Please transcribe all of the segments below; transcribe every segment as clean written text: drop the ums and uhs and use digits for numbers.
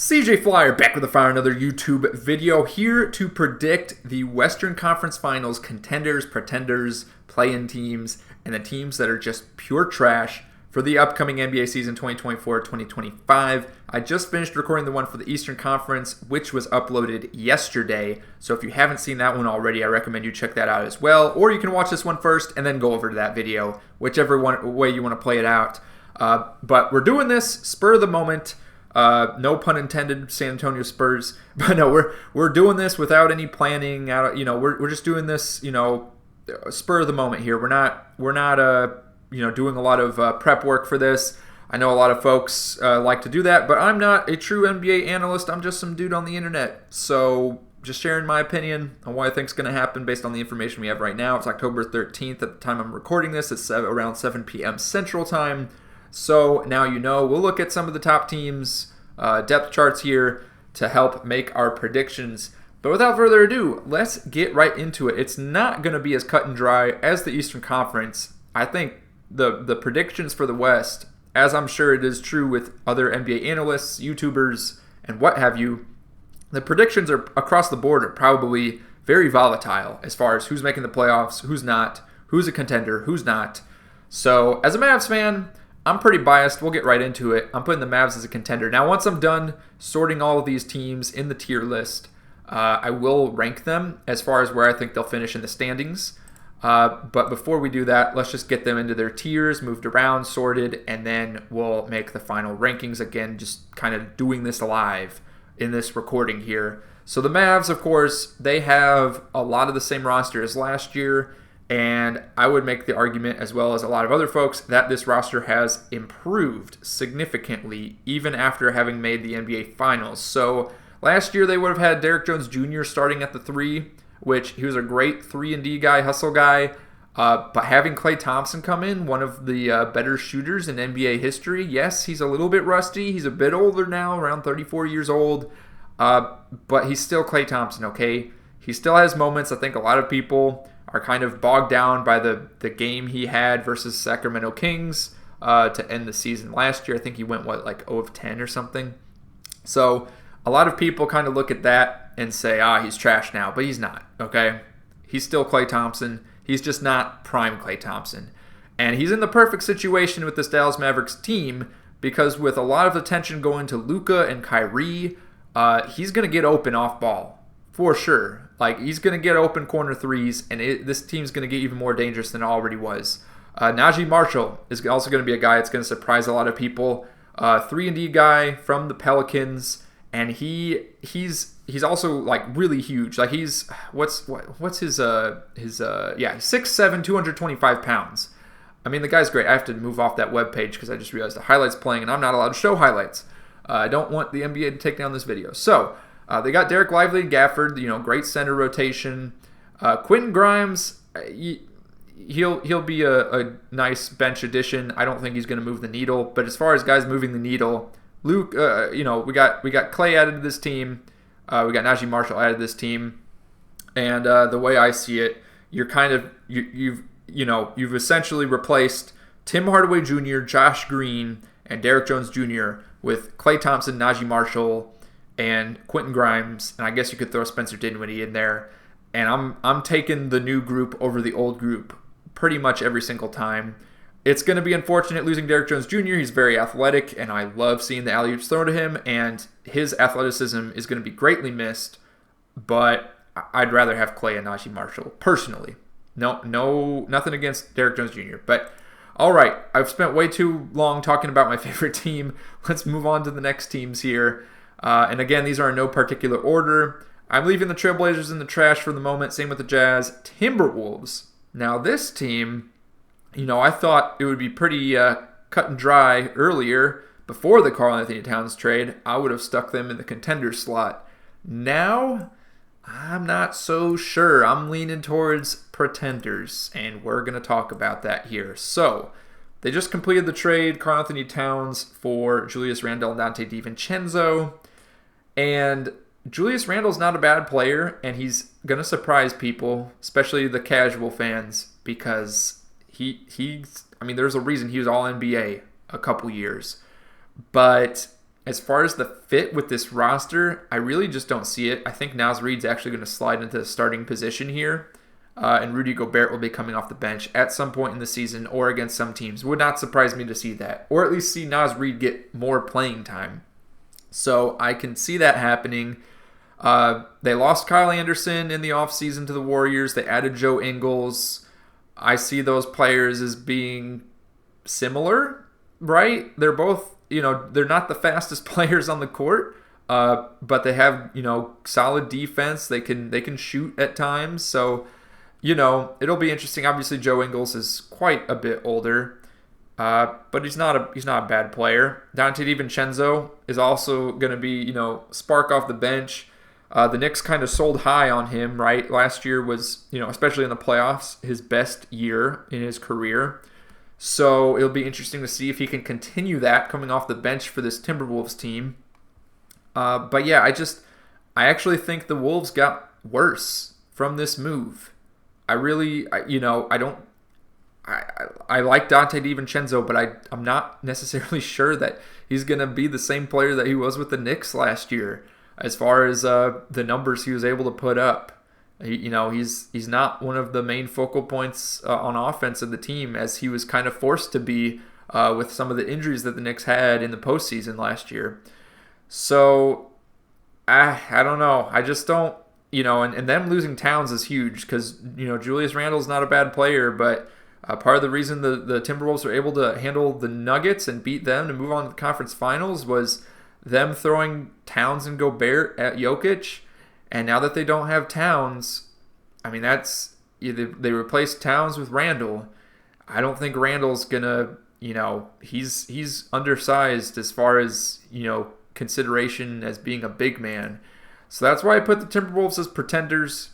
CJ Flyer back with another YouTube video here to predict the Western Conference Finals contenders, pretenders, play-in teams, and the teams that are just pure trash for the upcoming NBA season 2024-2025. I just finished recording the one for the Eastern Conference, which was uploaded yesterday. So if you haven't seen that one already, I recommend you check that out as well. Or you can watch this one first and then go over to that video, whichever way you want to play it out. But we're doing this spur of the moment. No pun intended, San Antonio Spurs. But no, we're doing this without any planning. We're just doing this, spur of the moment here. We're not doing a lot of prep work for this. I know a lot of folks like to do that, but I'm not a true NBA analyst. I'm just some dude on the internet. So just sharing my opinion on what I think is going to happen based on the information we have right now. It's October 13th at the time I'm recording this. It's around 7 p.m. Central Time. So now we'll look at some of the top teams, depth charts here to help make our predictions. But without further ado, let's get right into it. It's not going to be as cut and dry as the Eastern Conference. I think the predictions for the West, as I'm sure it is true with other NBA analysts, YouTubers, and what have you, the predictions are across the board are probably very volatile as far as who's making the playoffs, who's not, who's a contender, who's not. So as a Mavs fan, I'm pretty biased. We'll get right into it. I'm putting the Mavs as a contender. Now, once I'm done sorting all of these teams in the tier list, I will rank them as far as where I think they'll finish in the standings. But before we do that, let's just get them into their tiers, moved around, sorted, and then we'll make the final rankings again, just kind of doing this live in this recording here. So the Mavs, of course, they have a lot of the same roster as last year. And I would make the argument, as well as a lot of other folks, that this roster has improved significantly even after having made the NBA Finals. So last year they would have had Derrick Jones Jr. starting at the 3, which he was a great 3-and-D guy, hustle guy. But having Klay Thompson come in, one of the better shooters in NBA history, yes, he's a little bit rusty. He's a bit older now, around 34 years old. But he's still Klay Thompson, okay? He still has moments. I think a lot of people are kind of bogged down by the game he had versus Sacramento Kings to end the season last year. I think he went, 0 of 10 or something. So a lot of people kind of look at that and say, he's trash now. But he's not, okay? He's still Klay Thompson. He's just not prime Klay Thompson. And he's in the perfect situation with this Dallas Mavericks team because with a lot of attention going to Luka and Kyrie, he's going to get open off ball. For sure. He's going to get open corner threes, and this team's going to get even more dangerous than it already was. Najee Marshall is also going to be a guy that's going to surprise a lot of people. 3-and-D guy from the Pelicans, and he's also really huge. He's what's his 6'7", 225 pounds. I mean, the guy's great. I have to move off that webpage because I just realized the highlights playing, and I'm not allowed to show highlights. I don't want the NBA to take down this video. So they got Derek Lively and Gafford, great center rotation. Quentin Grimes, he'll be a nice bench addition. I don't think he's going to move the needle. But as far as guys moving the needle, Luke, we got Klay added to this team. We got Najee Marshall added to this team. And the way I see it, you've essentially replaced Tim Hardaway Jr., Josh Green, and Derrick Jones Jr. with Klay Thompson, Najee Marshall, and Quentin Grimes, and I guess you could throw Spencer Dinwiddie in there. And I'm taking the new group over the old group pretty much every single time. It's going to be unfortunate losing Derrick Jones Jr. He's very athletic, and I love seeing the alley-oops thrown to him, and his athleticism is going to be greatly missed, but I'd rather have Klay and Najee Marshall, personally. No, nothing against Derrick Jones Jr., but all right, I've spent way too long talking about my favorite team. Let's move on to the next teams here. And again, these are in no particular order. I'm leaving the Trailblazers in the trash for the moment. Same with the Jazz. Timberwolves. Now, this team, I thought it would be pretty cut and dry earlier before the Karl-Anthony Towns trade. I would have stuck them in the contender slot. Now, I'm not so sure. I'm leaning towards pretenders, and we're going to talk about that here. So, they just completed the trade, Karl-Anthony Towns for Julius Randle and Dante DiVincenzo. And Julius Randle's not a bad player, and he's going to surprise people, especially the casual fans, because there's a reason he was All-NBA a couple years. But as far as the fit with this roster, I really just don't see it. I think Naz Reid's actually going to slide into the starting position here. And Rudy Gobert will be coming off the bench at some point in the season or against some teams. Would not surprise me to see that. Or at least see Naz Reid get more playing time. So I can see that happening. They lost Kyle Anderson in the offseason to the Warriors. They added Joe Ingles. I see those players as being similar, right? They're both, they're not the fastest players on the court, but they have, solid defense. They can shoot at times. So, it'll be interesting. Obviously, Joe Ingles is quite a bit older, but he's not a bad player. Dante DiVincenzo is also going to be, spark off the bench. The Knicks kind of sold high on him, right? Last year was, especially in the playoffs, his best year in his career. So it'll be interesting to see if he can continue that coming off the bench for this Timberwolves team. But yeah, I actually think the Wolves got worse from this move. I like Dante DiVincenzo, but I'm not necessarily sure that he's going to be the same player that he was with the Knicks last year. As far as the numbers he was able to put up, he's not one of the main focal points on offense of the team, as he was kind of forced to be with some of the injuries that the Knicks had in the postseason last year. So I don't know. I just don't, and them losing Towns is huge because Julius Randle's not a bad player, but part of the reason the Timberwolves were able to handle the Nuggets and beat them to move on to the conference finals was them throwing Towns and Gobert at Jokic. And now that they don't have Towns, I mean, they replaced Towns with Randle. I don't think Randle's gonna, he's undersized as far as, consideration as being a big man. So that's why I put the Timberwolves as pretenders.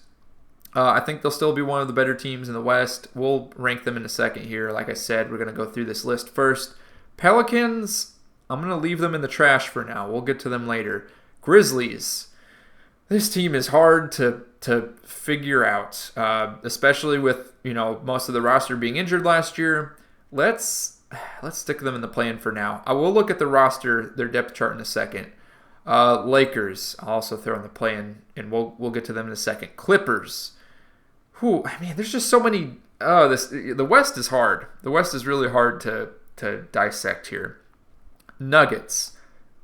I think they'll still be one of the better teams in the West. We'll rank them in a second here. Like I said, we're going to go through this list first. Pelicans, I'm going to leave them in the trash for now. We'll get to them later. Grizzlies. This team is hard to figure out, especially with, most of the roster being injured last year. Let's stick them in the play-in for now. I will look at the roster, their depth chart in a second. Lakers, I'll also throw in the play-in, and we'll get to them in a second. Clippers. There's just so many. The West is hard. The West is really hard to dissect here. Nuggets.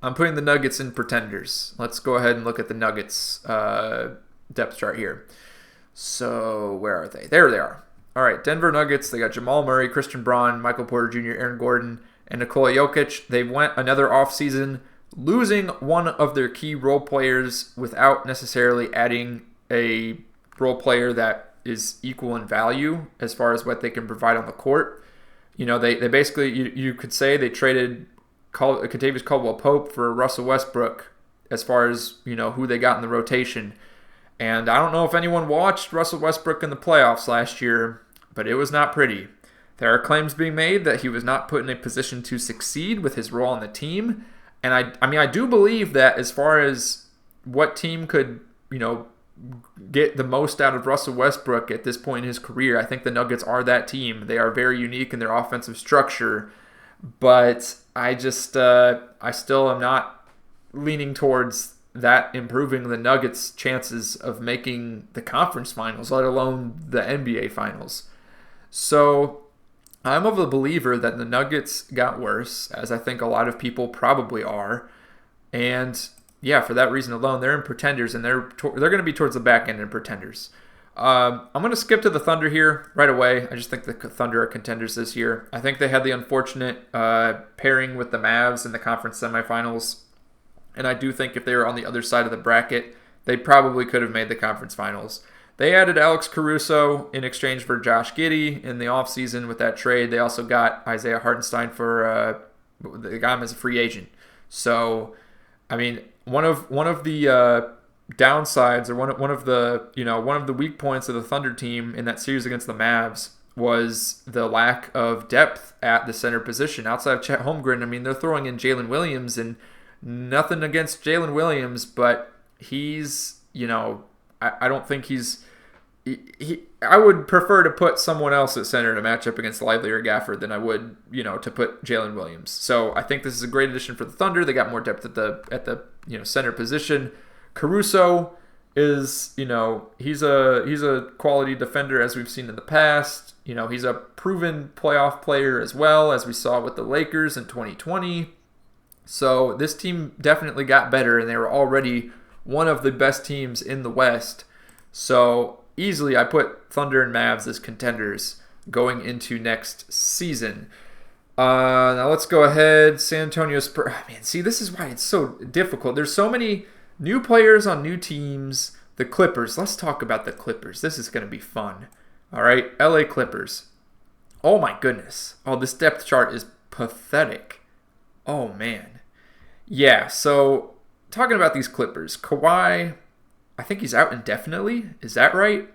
I'm putting the Nuggets in pretenders. Let's go ahead and look at the Nuggets depth chart here. So where are they? There they are. All right, Denver Nuggets. They got Jamal Murray, Christian Braun, Michael Porter Jr., Aaron Gordon, and Nikola Jokic. They went another offseason losing one of their key role players without necessarily adding a role player that is equal in value as far as what they can provide on the court. They basically, you could say they traded Kentavious Caldwell-Pope for Russell Westbrook as far as, who they got in the rotation. And I don't know if anyone watched Russell Westbrook in the playoffs last year, but it was not pretty. There are claims being made that he was not put in a position to succeed with his role on the team. And I do believe that as far as what team could, get the most out of Russell Westbrook at this point in his career, I think the Nuggets are that team. They are very unique in their offensive structure. But I still am not leaning towards that improving the Nuggets' chances of making the conference finals, let alone the NBA finals. So I'm of the believer that the Nuggets got worse, as I think a lot of people probably are. And yeah, for that reason alone, they're in pretenders, and they're going to be towards the back end in pretenders. I'm going to skip to the Thunder here right away. I just think the Thunder are contenders this year. I think they had the unfortunate pairing with the Mavs in the conference semifinals. And I do think if they were on the other side of the bracket, they probably could have made the conference finals. They added Alex Caruso in exchange for Josh Giddey in the offseason with that trade. They also got Isaiah Hartenstein they got him as a free agent. So, one of the downsides, or one of the weak points of the Thunder team in that series against the Mavs was the lack of depth at the center position. Outside of Chet Holmgren, they're throwing in Jalen Williams, and nothing against Jalen Williams, but he's, I don't think I would prefer to put someone else at center to match up against Lively or Gafford than I would, to put Jalen Williams. So I think this is a great addition for the Thunder. They got more depth at the center position. Caruso is, he's a quality defender as we've seen in the past. He's a proven playoff player as well, as we saw with the Lakers in 2020. So this team definitely got better, and they were already one of the best teams in the West. So easily I put Thunder and Mavs as contenders going into next season. Now let's go ahead. San Antonio Spurs. Man, see, this is why it's so difficult. There's so many new players on new teams. The Clippers. Let's talk about the Clippers. This is going to be fun. All right, LA Clippers. Oh my goodness. Oh, this depth chart is pathetic. Oh man. Yeah, so talking about these Clippers. Kawhi, I think he's out indefinitely. Is that right?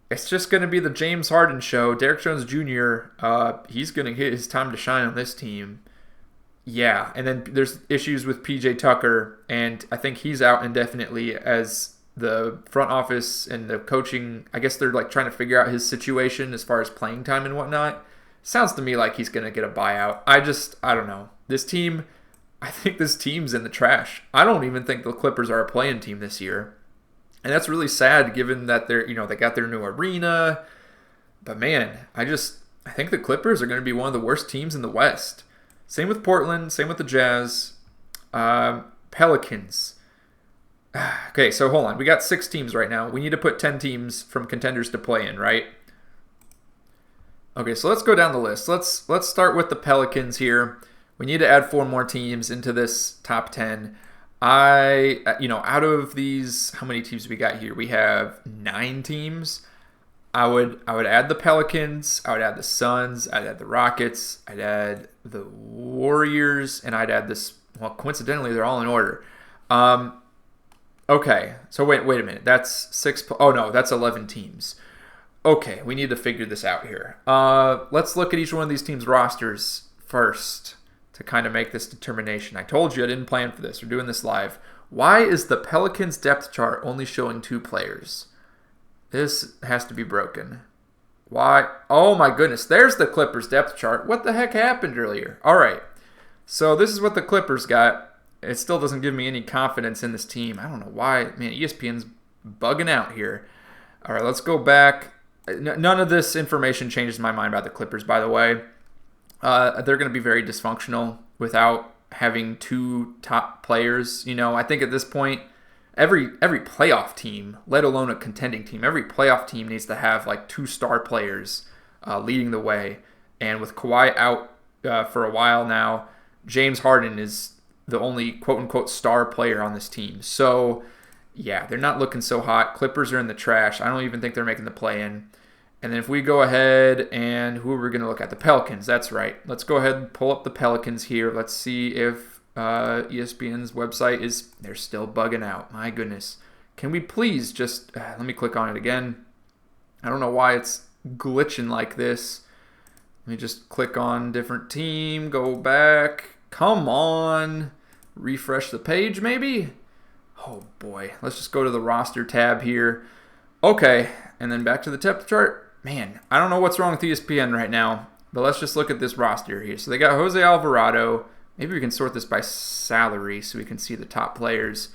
It's just going to be the James Harden show. Derrick Jones Jr., he's going to get his time to shine on this team. Yeah, and then there's issues with PJ Tucker, and I think he's out indefinitely as the front office and the coaching, I guess they're like trying to figure out his situation as far as playing time and whatnot. Sounds to me like he's going to get a buyout. I don't know. I think this team's in the trash. I don't even think the Clippers are a play-in team this year. And that's really sad given that they got their new arena. But man, I think the Clippers are going to be one of the worst teams in the West. Same with Portland, same with the Jazz. Pelicans. Okay, so hold on. We got 6 teams right now. We need to put 10 teams from contenders to play in, right? Okay, so let's go down the list. Let's start with the Pelicans here. We need to add 4 more teams into this top 10. Out of these, how many teams we got here? We have 9 teams. I would add the Pelicans. I would add the Suns. I'd add the Rockets. I'd add the Warriors, and I'd add this. Well, coincidentally, they're all in order. Okay, so wait a minute. That's 6. Oh no, that's 11 teams. Okay, we need to figure this out here. Let's look at each one of these teams' rosters first to kind of make this determination. I told you I didn't plan for this. We're doing this live. Why is the Pelicans depth chart only showing 2 players? This has to be broken. Why? Oh my goodness. There's the Clippers depth chart. What the heck happened earlier? All right. So this is what the Clippers got. It still doesn't give me any confidence in this team. I don't know why. Man, ESPN's bugging out here. All right, let's go back. None of this information changes my mind about the Clippers, by the way. They're going to be very dysfunctional without having 2 top players. I think at this point, every playoff team, let alone a contending team, every playoff team needs to have like 2 star players leading the way. And with Kawhi out for a while now, James Harden is the only quote-unquote star player on this team. So, yeah, they're not looking so hot. Clippers are in the trash. I don't even think they're making the play-in. And then if we go ahead and who are we going to look at? The Pelicans. That's right. Let's go ahead and pull up the Pelicans here. Let's see if ESPN's website they're still bugging out. My goodness. Can we please just, let me click on it again. I don't know why it's glitching like this. Let me just click on different team, go back. Come on. Refresh the page maybe? Oh boy. Let's just go to the roster tab here. Okay. And then back to the depth chart. Man, I don't know what's wrong with ESPN right now, but let's just look at this roster here. So they got Jose Alvarado. Maybe we can sort this by salary so we can see the top players.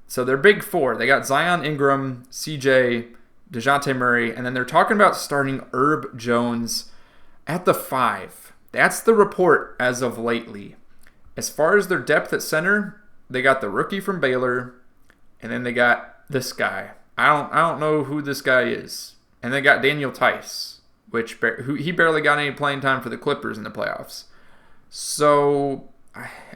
So they're big 4. They got Zion Ingram, CJ, DeJounte Murray, and then they're talking about starting Herb Jones at the 5. That's the report as of lately. As far as their depth at center, they got the rookie from Baylor, and then they got this guy. I don't know who this guy is. And they got Daniel Tice, who he barely got any playing time for the Clippers in the playoffs. So,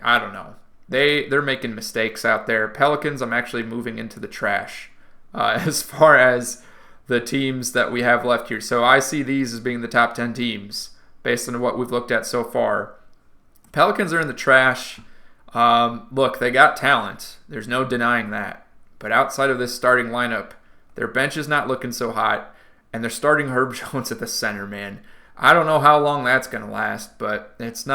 I don't know. They're making mistakes out there. Pelicans, I'm actually moving into the trash as far as the teams that we have left here. So I see these as being the top 10 teams based on what we've looked at so far. Pelicans are in the trash. Look, they got talent. There's no denying that. But outside of this starting lineup, their bench is not looking so hot. And they're starting Herb Jones at the center, man. I don't know how long that's going to last, but it's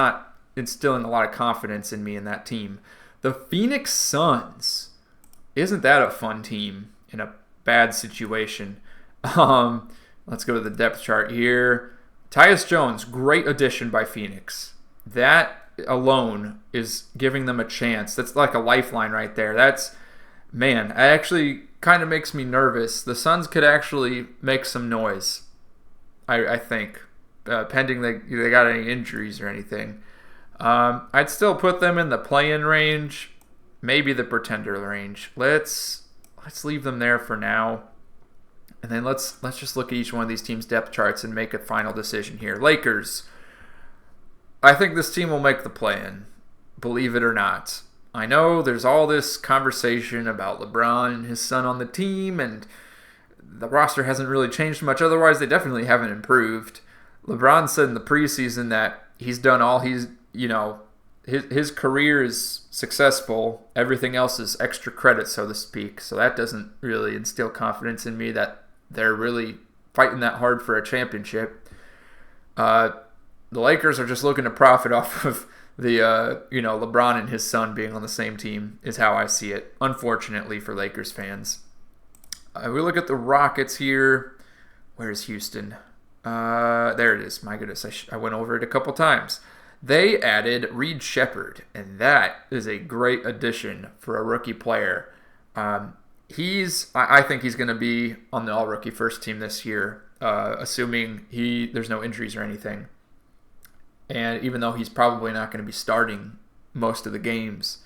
instilling a lot of confidence in me in that team. The Phoenix Suns. Isn't that a fun team in a bad situation? Um, let's go to the depth chart here. Tyus Jones, great addition by Phoenix. That alone is giving them a chance. That's like a lifeline right there. Man, it actually kind of makes me nervous. The Suns could actually make some noise, I think, pending they got any injuries or anything. I'd still put them in the play-in range, maybe the pretender range. Let's leave them there for now. And then let's just look at each one of these teams' depth charts and make a final decision here. Lakers. I think this team will make the play-in, believe it or not. I know there's all this conversation about LeBron and his son on the team, and the roster hasn't really changed much. Otherwise, they definitely haven't improved. LeBron said in the preseason that he's done all his career is successful. Everything else is extra credit, so to speak. So that doesn't really instill confidence in me that they're really fighting that hard for a championship. The Lakers are just looking to profit off of the LeBron and his son being on the same team is how I see it, unfortunately for Lakers fans. We look at the Rockets here. Where's Houston? There it is. My goodness, I went over it a couple times. They added Reed Shepherd, and that is a great addition for a rookie player. I think he's going to be on the all-rookie first team this year, assuming there's no injuries or anything. And even though he's probably not going to be starting most of the games,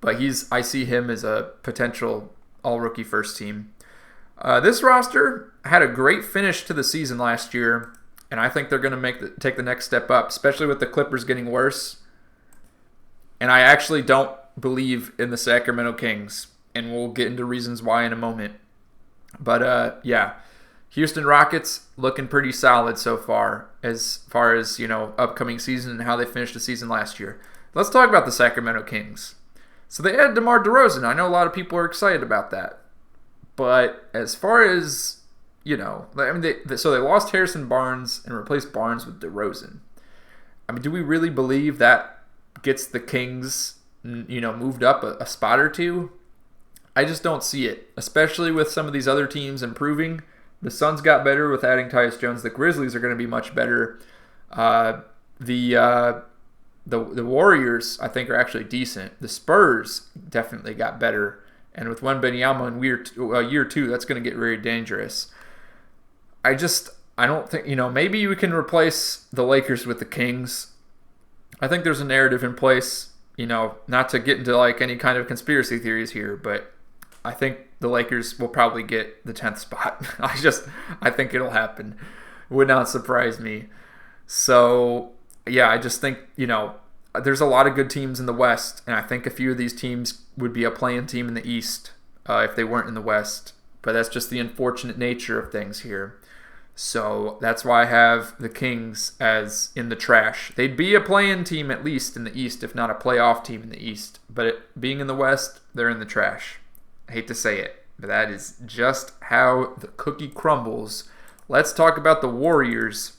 but I see him as a potential all-rookie first team. This roster had a great finish to the season last year, and I think they're going to take the next step up, especially with the Clippers getting worse. And I actually don't believe in the Sacramento Kings, and we'll get into reasons why in a moment. But yeah, Houston Rockets looking pretty solid so far as upcoming season and how they finished the season last year. Let's talk about the Sacramento Kings. So they added DeMar DeRozan. I know a lot of people are excited about that. But as far as, they lost Harrison Barnes and replaced Barnes with DeRozan. I mean, do we really believe that gets the Kings, moved up a spot or two? I just don't see it, especially with some of these other teams improving. The Suns got better with adding Tyus Jones. The Grizzlies are going to be much better. The Warriors, I think, are actually decent. The Spurs definitely got better. And with Wembanyama in year two, that's going to get very dangerous. I don't think, maybe we can replace the Lakers with the Kings. I think there's a narrative in place, not to get into like any kind of conspiracy theories here, but I think the Lakers will probably get the 10th spot. I think it'll happen. Would not surprise me. So, yeah, I just think, there's a lot of good teams in the West, and I think a few of these teams would be a play-in team in the East if they weren't in the West. But that's just the unfortunate nature of things here. So that's why I have the Kings as in the trash. They'd be a play-in team at least in the East, if not a playoff team in the East. But being in the West, they're in the trash. I hate to say it, but that is just how the cookie crumbles. Let's talk about the Warriors,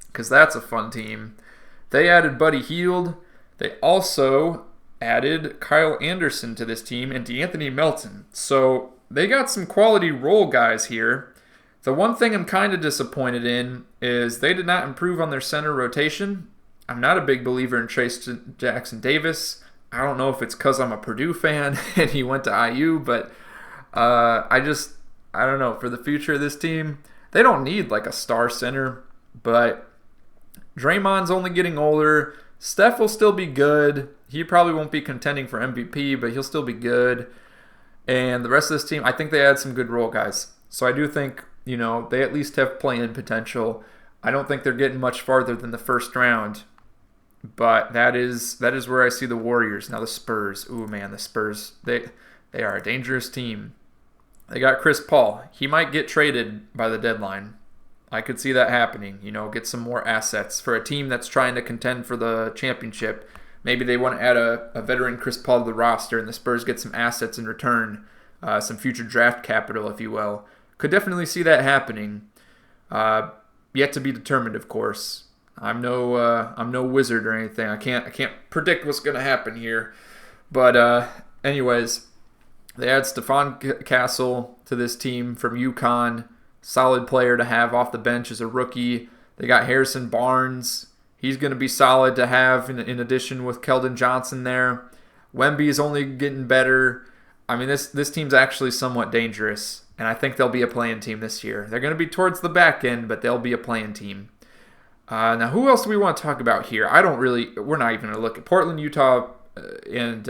because that's a fun team. They added Buddy Hield. They also added Kyle Anderson to this team and DeAnthony Melton. So they got some quality role guys here. The one thing I'm kind of disappointed in is they did not improve on their center rotation. I'm not a big believer in Trace Jackson Davis. I don't know if it's because I'm a Purdue fan and he went to IU, but I don't know. For the future of this team, they don't need like a star center, but Draymond's only getting older. Steph will still be good. He probably won't be contending for MVP, but he'll still be good. And the rest of this team, I think they had some good role guys. So I do think, they at least have play-in potential. I don't think they're getting much farther than the first round. But that is where I see the Warriors. Now the Spurs. Ooh, man, the Spurs, they are a dangerous team. They got Chris Paul. He might get traded by the deadline. I could see that happening. Get some more assets for a team that's trying to contend for the championship. Maybe they want to add a veteran Chris Paul to the roster, and the Spurs get some assets in return, some future draft capital, if you will. Could definitely see that happening. Yet to be determined, of course. I'm no wizard or anything. I can't predict what's going to happen here. But anyways, they add Stephon Castle to this team from UConn. solid player to have off the bench as a rookie. They got Harrison Barnes. He's going to be solid to have in addition with Keldon Johnson there. Wemby is only getting better. I mean, this team's actually somewhat dangerous, and I think they'll be a play-in team this year. They're going to be towards the back end, but they'll be a play-in team. Now, who else do we want to talk about here? We're not even going to look at Portland, Utah, and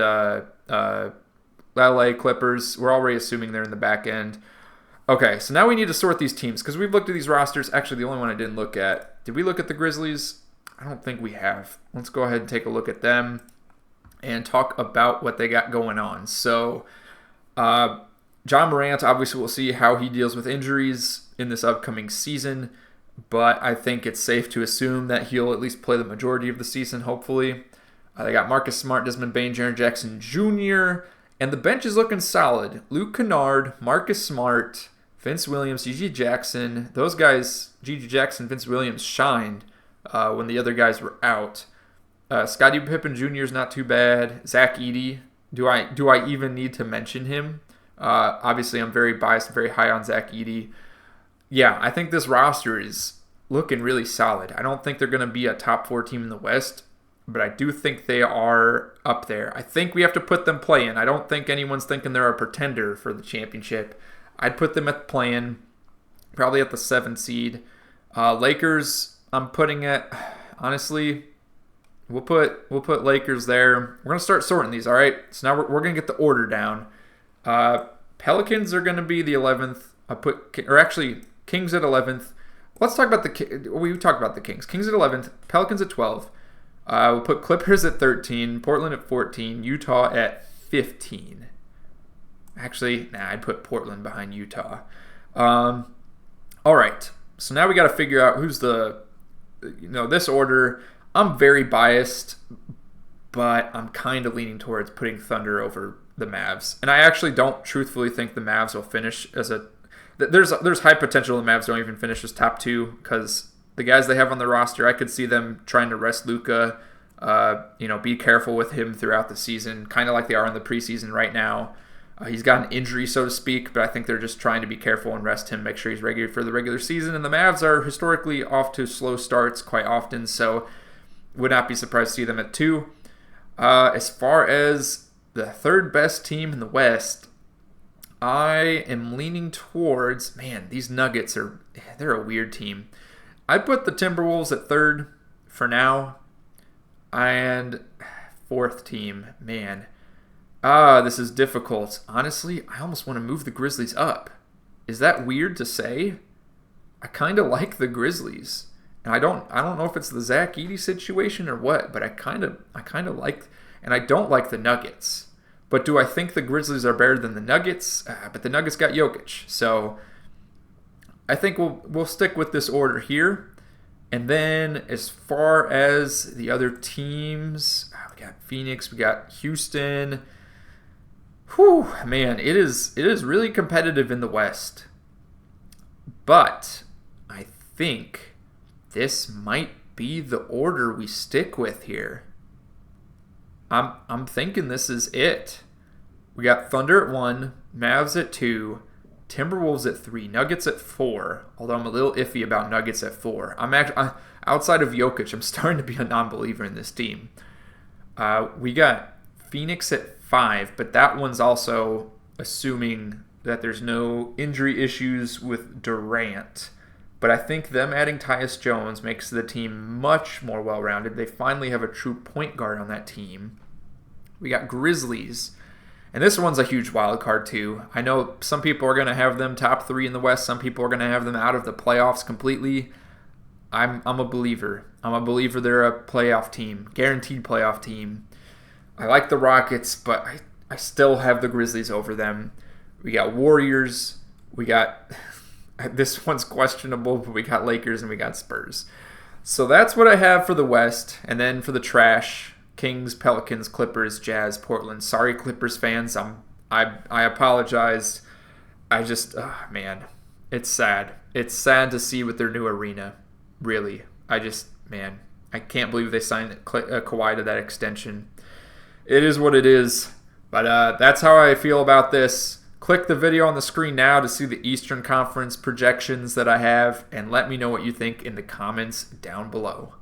LA Clippers. We're already assuming they're in the back end. Okay, so now we need to sort these teams because we've looked at these rosters. Actually, the only one I didn't look at. Did we look at the Grizzlies? I don't think we have. Let's go ahead and take a look at them and talk about what they got going on. So, John Morant, obviously we'll see how he deals with injuries in this upcoming season, but I think it's safe to assume that he'll at least play the majority of the season, hopefully. They got Marcus Smart, Desmond Bane, Jaren Jackson Jr., and the bench is looking solid. Luke Kennard, Marcus Smart, Vince Williams, G.G. Jackson. Those guys, G.G. Jackson, Vince Williams, shined when the other guys were out. Scottie Pippen Jr. is not too bad. Zach Edey, do I even need to mention him? Obviously, I'm very biased, very high on Zach Edey. Yeah, I think this roster is looking really solid. I don't think they're going to be a top 4 team in the West, but I do think they are up there. I think we have to put them play-in. I don't think anyone's thinking they're a pretender for the championship. I'd put them at play-in, probably at the 7th seed. Lakers, I'm putting at, honestly, we'll put Lakers there. We're going to start sorting these, all right? So now we're going to get the order down. Pelicans are going to be the 11th. Kings at 11th. Let's talk about we talked about the Kings. Kings at 11th, Pelicans at 12. We'll put Clippers at 13, Portland at 14, Utah at 15. Actually, I'd put Portland behind Utah. All right, so now we got to figure out who's this order. I'm very biased, but I'm kind of leaning towards putting Thunder over the Mavs. And I actually don't truthfully think the Mavs will finish as a... There's high potential the Mavs don't even finish as top 2 because the guys they have on the roster, I could see them trying to rest Luka, be careful with him throughout the season, kind of like they are in the preseason right now. He's got an injury, so to speak, but I think they're just trying to be careful and rest him, make sure he's ready for the regular season. And the Mavs are historically off to slow starts quite often, so would not be surprised to see them at 2. As far as the 3rd best team in the West, I am leaning towards, these Nuggets they're a weird team. I'd put the Timberwolves at 3rd for now. And 4th team, this is difficult. Honestly, I almost want to move the Grizzlies up. Is that weird to say? I kind of like the Grizzlies. And I don't know if it's the Zach Edey situation or what, but I kind of like, and I don't like the Nuggets. But do I think the Grizzlies are better than the Nuggets? But the Nuggets got Jokic. So I think we'll stick with this order here. And then as far as the other teams, we got Phoenix, we got Houston. It is really competitive in the West. But I think this might be the order we stick with here. I'm thinking this is it. We got Thunder at 1, Mavs at 2, Timberwolves at 3, Nuggets at 4. Although I'm a little iffy about Nuggets at 4. Outside of Jokic, I'm starting to be a non-believer in this team. We got Phoenix at 5, but that one's also assuming that there's no injury issues with Durant. But I think them adding Tyus Jones makes the team much more well-rounded. They finally have a true point guard on that team. We got Grizzlies. And this one's a huge wild card too. I know some people are going to have them top 3 in the West. Some people are going to have them out of the playoffs completely. I'm a believer. I'm a believer they're a playoff team. Guaranteed playoff team. I like the Rockets, but I still have the Grizzlies over them. We got Warriors. We got... This one's questionable, but we got Lakers and we got Spurs. So that's what I have for the West. And then for the trash, Kings, Pelicans, Clippers, Jazz, Portland. Sorry, Clippers fans. I apologize. It's sad. It's sad to see with their new arena. Really. I can't believe they signed Kawhi to that extension. It is what it is. But that's how I feel about this. Click the video on the screen now to see the Eastern Conference projections that I have, and let me know what you think in the comments down below.